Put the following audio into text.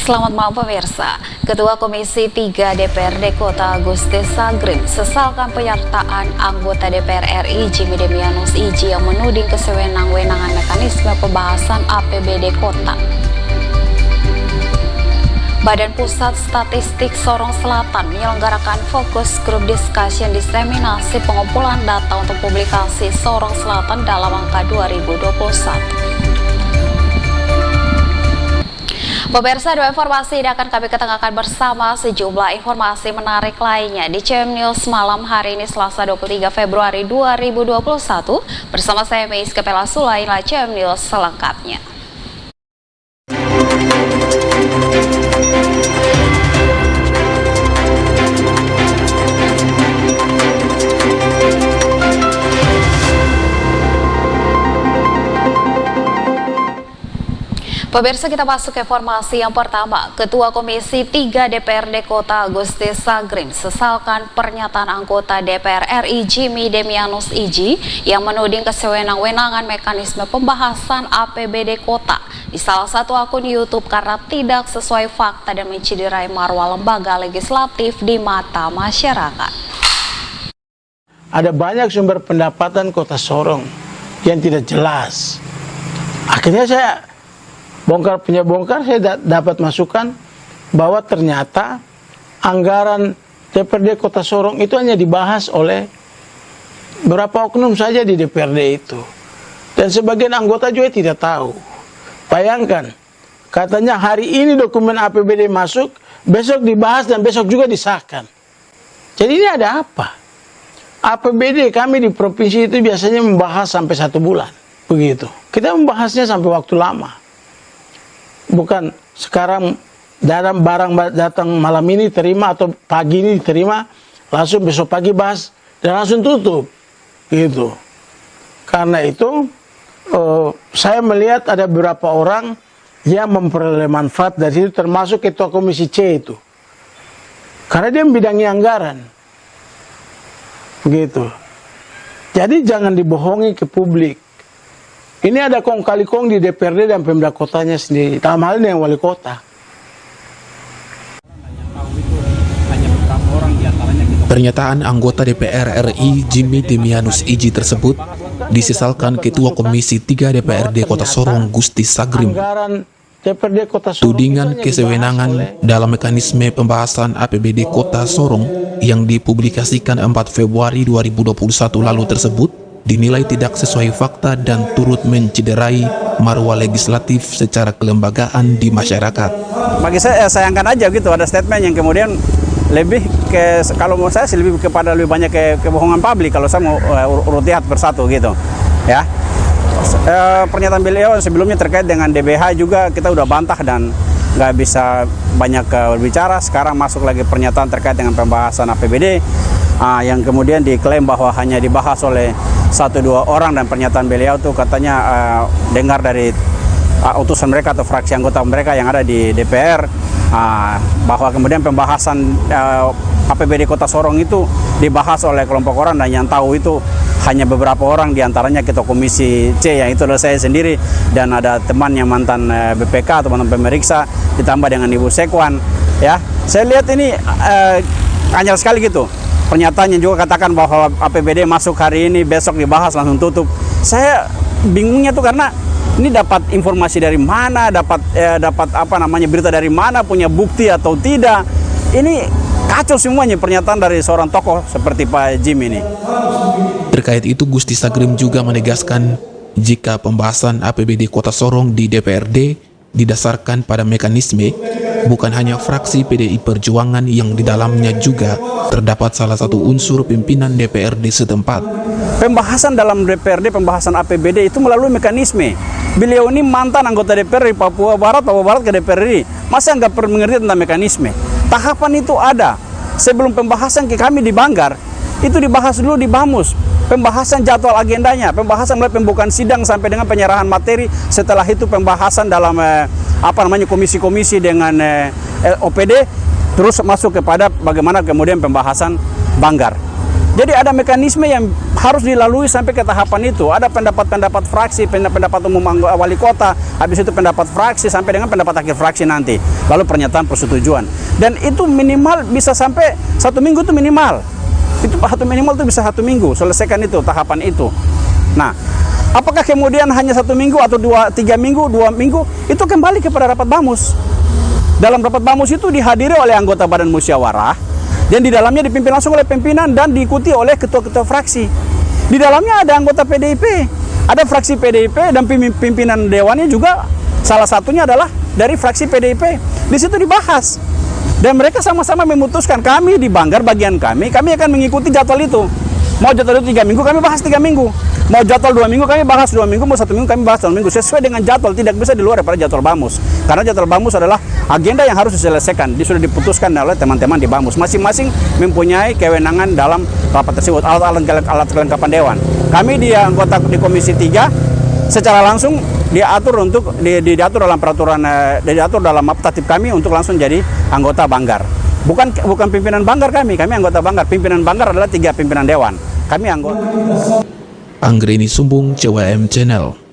Selamat malam pemirsa. Ketua Komisi 3 DPRD Kota Agustin Sagrim sesalkan penyertaan anggota DPR RI Jimmy Demianus Iji yang menuding kesewenang-wenangan mekanisme pembahasan APBD Kota. Badan Pusat Statistik Sorong Selatan menyelenggarakan fokus group discussion diseminasi pengumpulan data untuk publikasi Sorong Selatan dalam angka 2021. Pemirsa, dua informasi ini akan kami ketengahkan bersama sejumlah informasi menarik lainnya di CM News malam hari ini Selasa 23 Februari 2021 bersama saya Meis Kepela Sulaila. CM News selengkapnya. Pemirsa, kita masuk ke informasi yang pertama. Ketua Komisi 3 DPRD Kota Agustin Sagrim sesalkan pernyataan anggota DPR RI Jimmy Demianus Iji yang menuding kesewenang-wenangan mekanisme pembahasan APBD Kota di salah satu akun YouTube karena tidak sesuai fakta dan menciderai marwah lembaga legislatif di mata masyarakat. Ada banyak sumber pendapatan Kota Sorong yang tidak jelas. Akhirnya saya bongkar saya dapat masukan bahwa ternyata anggaran DPRD Kota Sorong itu hanya dibahas oleh beberapa oknum saja di DPRD itu. Dan sebagian anggota juga tidak tahu. Bayangkan, katanya hari ini dokumen APBD masuk, besok dibahas dan besok juga disahkan. Jadi ini ada apa? APBD kami di provinsi itu biasanya membahas sampai 1 bulan. Begitu. Kita membahasnya sampai waktu lama. Bukan sekarang dalam barang datang malam ini terima atau pagi ini diterima, langsung besok pagi bahas dan langsung tutup, gitu. Karena itu saya melihat ada beberapa orang yang memperoleh manfaat dari itu, termasuk Ketua Komisi C itu, karena dia membidangi anggaran, begitu. Jadi jangan dibohongi ke publik. Ini ada kong kali kong di DPRD dan Pemda kotanya sendiri, dalam hal ini yang wali kota. Pernyataan anggota DPR RI Jimmy Demianus Iji tersebut disesalkan Ketua Komisi 3 DPRD Kota Sorong Gusti Sagrim. Tudingan kesewenangan dalam mekanisme pembahasan APBD Kota Sorong yang dipublikasikan 4 Februari 2021 lalu tersebut dinilai tidak sesuai fakta dan turut menciderai marwah legislatif secara kelembagaan di masyarakat. Bagi saya sayangkan aja gitu ada statement yang kemudian lebih ke, kalau mau saya sih lebih kepada lebih banyak kebohongan publik kalau saya mau urut lihat persatu gitu ya. Pernyataan beliau sebelumnya terkait dengan DBH juga kita udah bantah dan nggak bisa banyak berbicara. Sekarang masuk lagi pernyataan terkait dengan pembahasan APBD yang kemudian diklaim bahwa hanya dibahas oleh 1-2 orang, dan pernyataan beliau tuh katanya dengar dari utusan mereka atau fraksi anggota mereka yang ada di DPR bahwa kemudian pembahasan APBD Kota Sorong itu dibahas oleh kelompok orang dan yang tahu itu hanya beberapa orang, diantaranya Ketua Komisi C yang itu adalah saya sendiri dan ada teman yang mantan BPK atau mantan pemeriksa ditambah dengan Ibu Sekwan ya. Saya lihat ini anyar sekali gitu. Pernyataannya juga katakan bahwa APBD masuk hari ini, besok dibahas langsung tutup. Saya bingungnya tuh karena ini dapat informasi dari mana, dapat apa namanya berita dari mana, punya bukti atau tidak. Ini kacau semuanya pernyataan dari seorang tokoh seperti Pak Jim ini. Terkait itu Gusti Sagrim juga menegaskan jika pembahasan APBD Kota Sorong di DPRD didasarkan pada mekanisme, bukan hanya fraksi PDI Perjuangan yang di dalamnya juga terdapat salah satu unsur pimpinan DPRD setempat. Pembahasan dalam DPRD, pembahasan APBD itu melalui mekanisme. Beliau ini mantan anggota DPR di Papua Barat ke DPR, masa nggak perlu mengerti tentang mekanisme? Tahapan itu ada. Sebelum pembahasan ke kami di Banggar, itu dibahas dulu di Bamus. Pembahasan jadwal agendanya, pembahasan mulai pembukaan sidang sampai dengan penyerahan materi. Setelah itu pembahasan dalam komisi-komisi dengan OPD, terus masuk kepada bagaimana kemudian pembahasan Banggar. Jadi ada mekanisme yang harus dilalui sampai ke tahapan itu. Ada pendapat-pendapat fraksi, pendapat umum wali kota, habis itu pendapat fraksi sampai dengan pendapat akhir fraksi nanti. Lalu pernyataan persetujuan. Dan itu minimal bisa sampai 1 minggu itu minimal. Itu minimal itu bisa 1 minggu selesaikan itu tahapan itu. Nah, apakah kemudian hanya 1 minggu atau 3 minggu, 2 minggu, itu kembali kepada rapat bamus. Dalam rapat bamus itu dihadiri oleh anggota badan musyawarah, dan di dalamnya dipimpin langsung oleh pimpinan dan diikuti oleh ketua-ketua fraksi. Di dalamnya ada anggota PDIP, ada fraksi PDIP, dan pimpinan dewannya juga salah satunya adalah dari fraksi PDIP. Di situ dibahas. Dan mereka sama-sama memutuskan, kami di Banggar bagian kami akan mengikuti jadwal itu. Mau jadwal itu 3 minggu, kami bahas 3 minggu. Mau jadwal 2 minggu, kami bahas 2 minggu. Mau 1 minggu, kami bahas 1 minggu. Sesuai dengan jadwal, tidak bisa di luar daripada jadwal bamus. Karena jadwal bamus adalah agenda yang harus diselesaikan. Dia sudah diputuskan oleh teman-teman di bamus. Masing-masing mempunyai kewenangan dalam rapat tersebut, alat kelengkapan dewan. Kami di anggota di Komisi 3 secara langsung diatur dalam peraturan, diatur dalam tertib kami untuk langsung jadi anggota Banggar. Bukan pimpinan Banggar kami anggota Banggar. Pimpinan Banggar adalah 3 pimpinan dewan. Kami anggota. Anggreni Sumbung, CWM Channel.